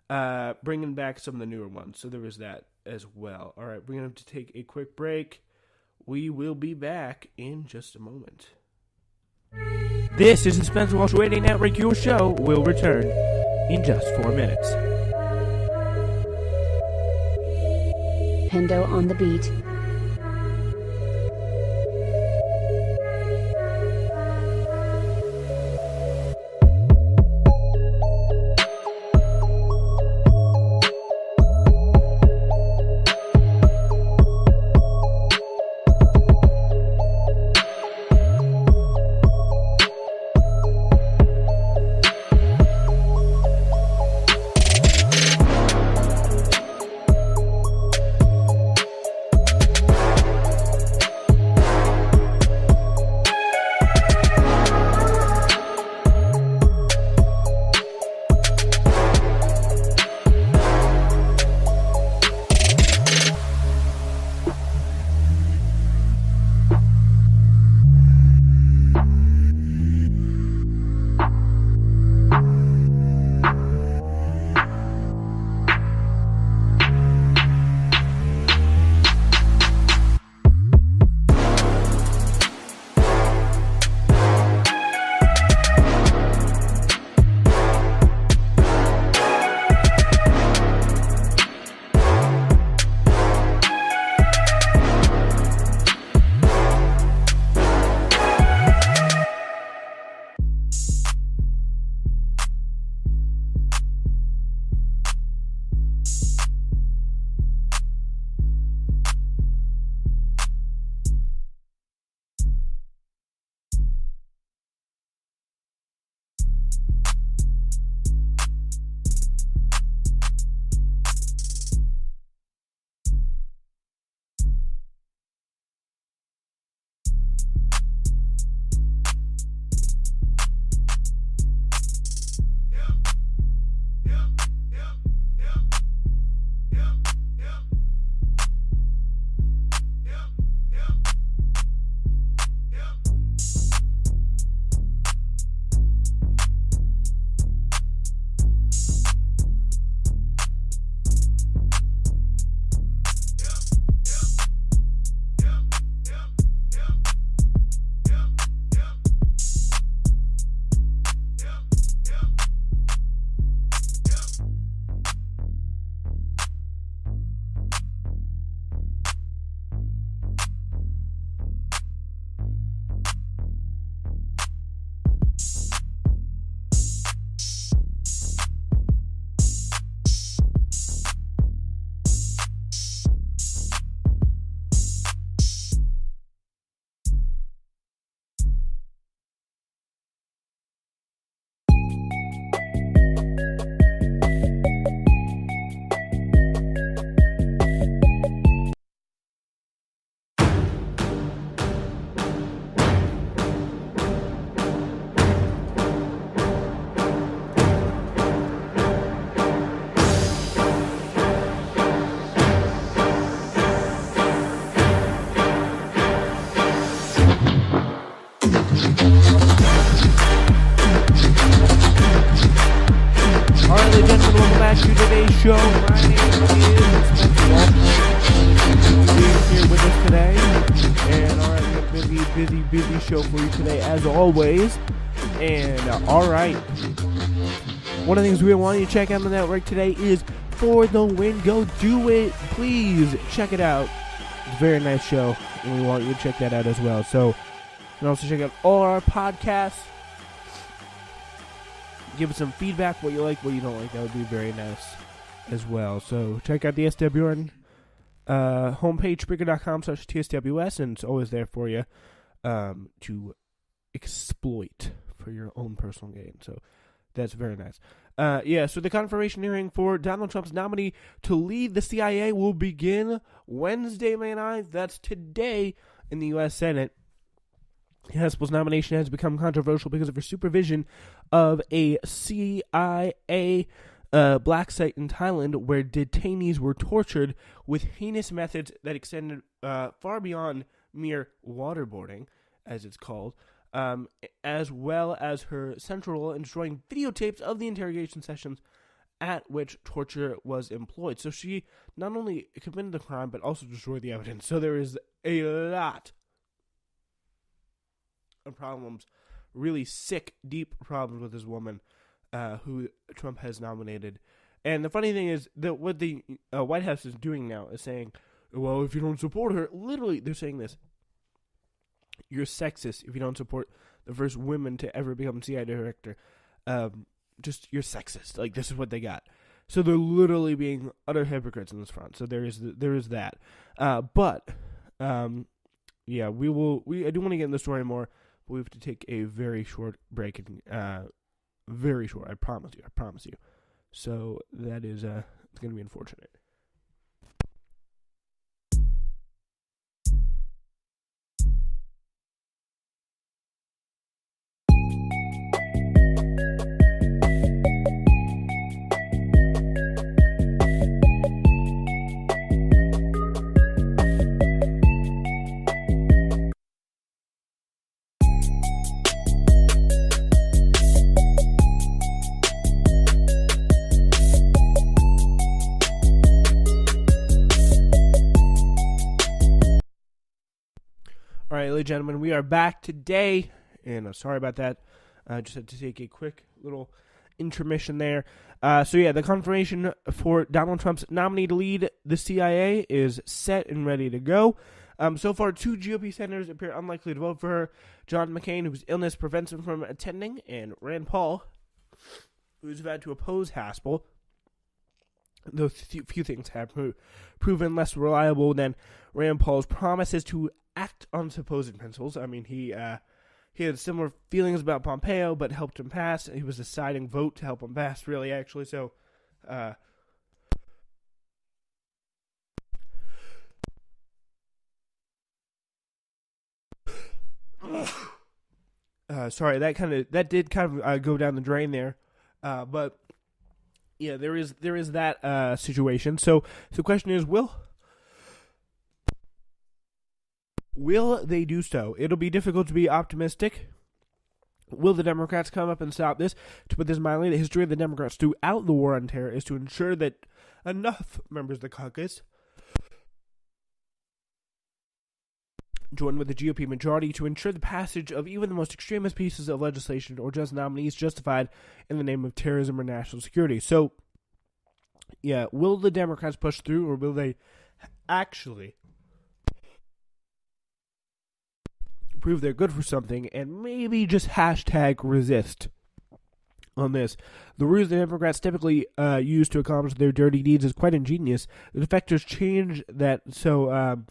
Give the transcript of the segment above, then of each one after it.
bringing back some of the newer ones. So there was that as well. All right, we're going to have to take a quick break. We will be back in just a moment. This is the Spencer Walsh Radio Network. Your show will return in just 4 minutes. Hendo on the beat. show. My name is Spencer Walsh. Being here with us today. And alright, we have a busy show for you today as always. And alright. One of the things we want you to check out on the network today is For the Win. Go do it. Please check it out. It's a very nice show. And we want you to check that out as well. So you can also check out all our podcasts. Give us some feedback, what you like, what you don't like. That would be very nice as well. So check out the SWN homepage, Spreaker.com/TSWS, and it's always there for you to exploit for your own personal gain. So that's very nice. So the confirmation hearing for Donald Trump's nominee to lead the CIA will begin Wednesday, May 9th. That's today in the U.S. Senate. Haspel's nomination has become controversial because of her supervision of a CIA black site in Thailand where detainees were tortured with heinous methods that extended far beyond mere waterboarding, as it's called, as well as her central role in destroying videotapes of the interrogation sessions at which torture was employed. So she not only committed the crime, but also destroyed the evidence. So there is a lot of problems, really sick, deep problems with this woman who Trump has nominated. And the funny thing is that what the White House is doing now is saying, well, if you don't support her, literally they're saying this, you're sexist if you don't support the first woman to ever become CIA director. Just, you're sexist. Like, this is what they got. So they're literally being utter hypocrites in this front. So there is that. But yeah, I do want to get in the story more, but we have to take a very short break. Very short, I promise you. So that is, it's going to be unfortunate. All right, ladies and gentlemen, we are back today, and sorry about that. I just had to take a quick little intermission there. So yeah, the confirmation for Donald Trump's nominee to lead the CIA is set and ready to go. So far, 2 GOP senators appear unlikely to vote for her. John McCain, whose illness prevents him from attending, and Rand Paul, who's vowed to oppose Haspel. Those few things have proven less reliable than Rand Paul's promises to act on supposed principles. I mean, he had similar feelings about Pompeo, but helped him pass. He was a deciding vote to help him pass, really, actually. So, sorry, that did kind of go down the drain there, but yeah, there is that situation. So the question is, will they do so? It'll be difficult to be optimistic. Will the Democrats come up and stop this? To put this mildly, the history of the Democrats throughout the war on terror is to ensure that enough members of the caucus join with the GOP majority to ensure the passage of even the most extremist pieces of legislation or just nominees justified in the name of terrorism or national security. So, yeah, will the Democrats push through, or will they actually prove they're good for something and maybe just hashtag resist on this? The rules the Democrats typically use to accomplish their dirty deeds is quite ingenious. The defectors change that so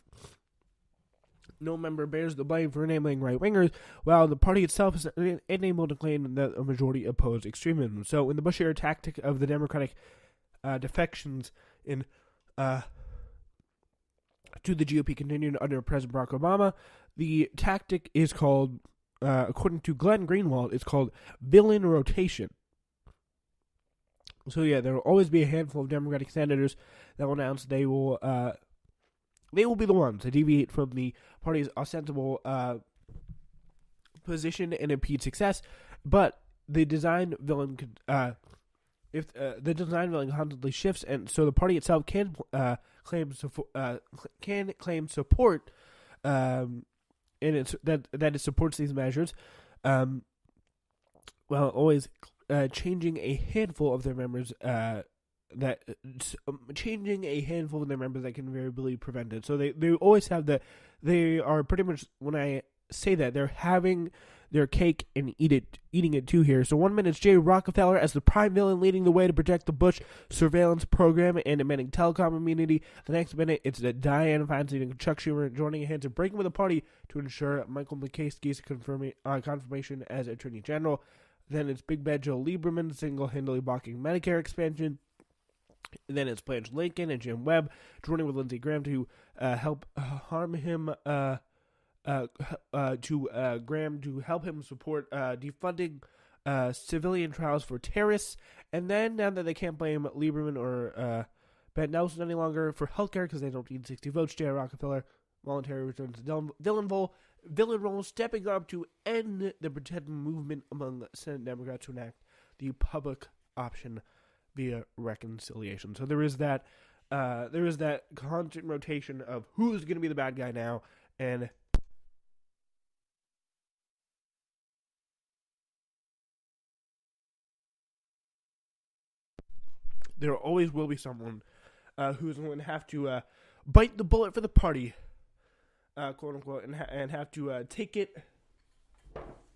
no member bears the blame for enabling right-wingers, while the party itself is unable to claim that a majority oppose extremism. So in the Bush-era tactic of the Democratic defections in to the GOP continued under President Barack Obama, the tactic is called, according to Glenn Greenwald, it's called villain rotation. So yeah, there will always be a handful of Democratic senators that will announce they will be the ones to deviate from the party's ostensible position and impede success. But the design villain could, if the design villain constantly shifts, and so the party itself can claim support, and it's that it supports these measures, while always changing a handful of their members. Changing a handful of their members that can variably prevent it. So they always have they are pretty much, when I say that, they're having their cake and eating it too here. So 1 minute it's Jay Rockefeller as the prime villain leading the way to protect the Bush surveillance program and amending telecom immunity. The next minute it's Dianne Feinstein and Chuck Schumer joining hands and breaking with the party to ensure Michael McCaskey's confirmation as Attorney General. Then it's Big Bad Joe Lieberman single-handedly blocking Medicare expansion. Then it's Blanche Lincoln and Jim Webb joining with Lindsey Graham to help harm him. Graham to help him support defunding civilian trials for terrorists. And then now that they can't blame Lieberman or Ben Nelson any longer for healthcare because they don't need 60 votes, J. Rockefeller voluntarily returns to villain role, stepping up to end the pretend movement among Senate Democrats to enact the public option via reconciliation. So there is that constant rotation of who's going to be the bad guy now, and there always will be someone who's going to have to bite the bullet for the party, quote unquote, and have to take it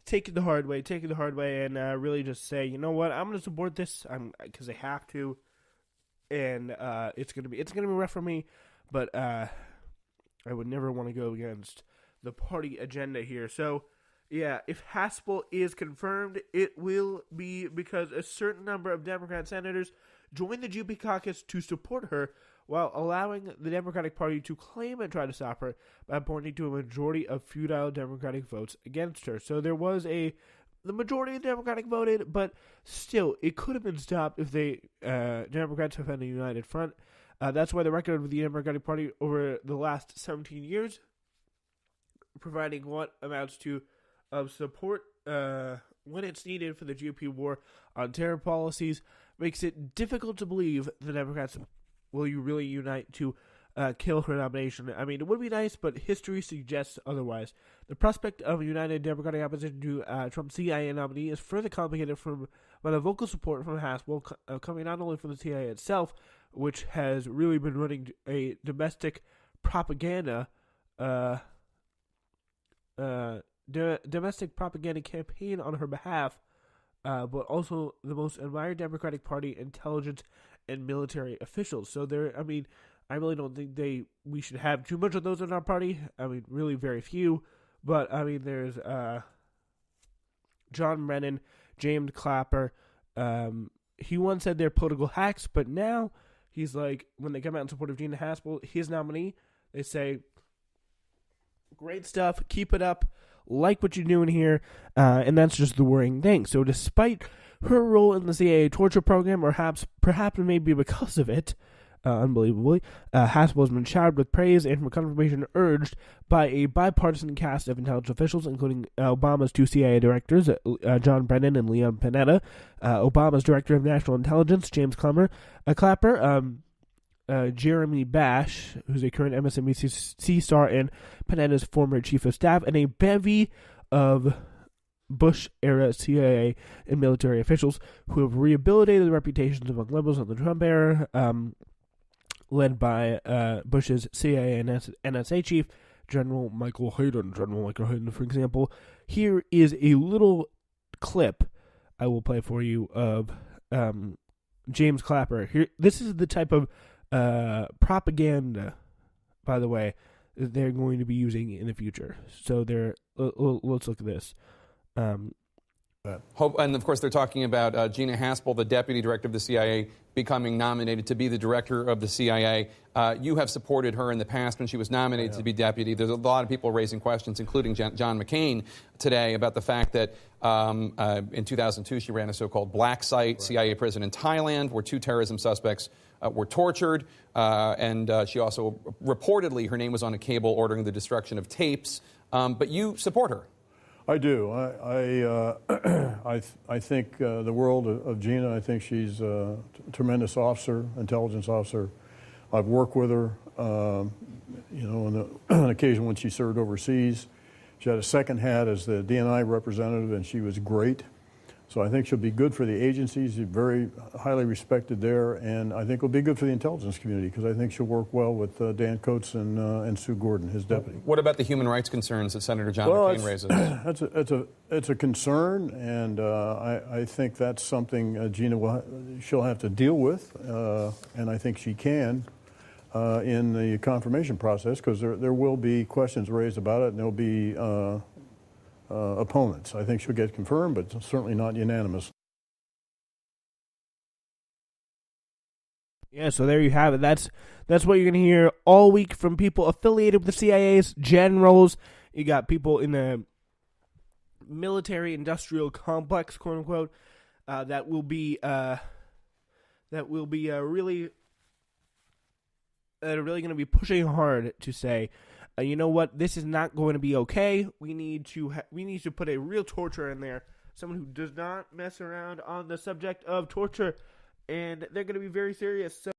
the hard way, and really just say, you know what, I'm going to support this, because I have to, and it's gonna be rough for me, but I would never want to go against the party agenda here. So yeah, if Haspel is confirmed, it will be because a certain number of Democrat senators joined the GOP caucus to support her, while allowing the Democratic Party to claim and try to stop her by pointing to a majority of futile Democratic votes against her. So there was the majority of Democratic voted, but still, it could have been stopped if Democrats have had a united front. That's why the record of the Democratic Party over the last 17 years, providing what amounts to of support when it's needed for the GOP war on terror policies, makes it difficult to believe the Democrats will you really unite to kill her nomination. I mean, it would be nice, but history suggests otherwise. The prospect of a united Democratic opposition to Trump's CIA nominee is further complicated by the vocal support from Haspel, coming not only from the CIA itself, which has really been running a domestic propaganda campaign on her behalf, but also the most admired Democratic Party intelligence and military officials. So I really don't think we should have too much of those in our party. I mean, really very few. But I mean, there's John Brennan, James Clapper. He once said they're political hacks, but now he's like, when they come out in support of Gina Haspel, his nominee, they say, great stuff, keep it up, like what you're doing here, and that's just the worrying thing. So despite her role in the CIA torture program, or perhaps maybe because of it, unbelievably, Haspel has been showered with praise and for confirmation urged by a bipartisan cast of intelligence officials, including Obama's two CIA directors, John Brennan and Leon Panetta, Obama's director of national intelligence, James Clapper, Jeremy Bash, who's a current MSNBC star and Panetta's former chief of staff, and a bevy of Bush-era CIA and military officials who have rehabilitated the reputations among liberals in the Trump era, led by Bush's CIA and NSA chief, General Michael Hayden, for example. Here is a little clip I will play for you of James Clapper. Here, this is the type of propaganda, by the way, that they're going to be using in the future. So let's look at this. And of course, they're talking about Gina Haspel, the deputy director of the CIA, becoming nominated to be the director of the CIA. You have supported her in the past when she was nominated to be deputy. There's a lot of people raising questions, including John McCain today, about the fact that in 2002 she ran a so-called black site, CIA prison in Thailand, where two terrorism suspects were tortured. And she also reportedly, her name was on a cable ordering the destruction of tapes. But you support her. I do. I think the world of Gina. I think she's a tremendous officer, intelligence officer. I've worked with her, on an occasion when she served overseas. She had a second hat as the DNI representative, and she was great. So I think she'll be good for the agencies. She's very highly respected there, and I think will be good for the intelligence community because I think she'll work well with Dan Coates and Sue Gordon, his deputy. What about the human rights concerns that Senator John McCain raises? It's a concern, and I think that's something Gina she'll have to deal with, and I think she can in the confirmation process because there will be questions raised about it, and there'll be opponents. I think she'll get confirmed, but certainly not unanimous. Yeah, so there you have it. That's what you're going to hear all week from people affiliated with the CIA's generals. You got people in the military-industrial complex, quote unquote, that will be really going to be pushing hard to say, you know what? This is not going to be okay. We need to put a real torturer in there, someone who does not mess around on the subject of torture. and they're going to be very serious. So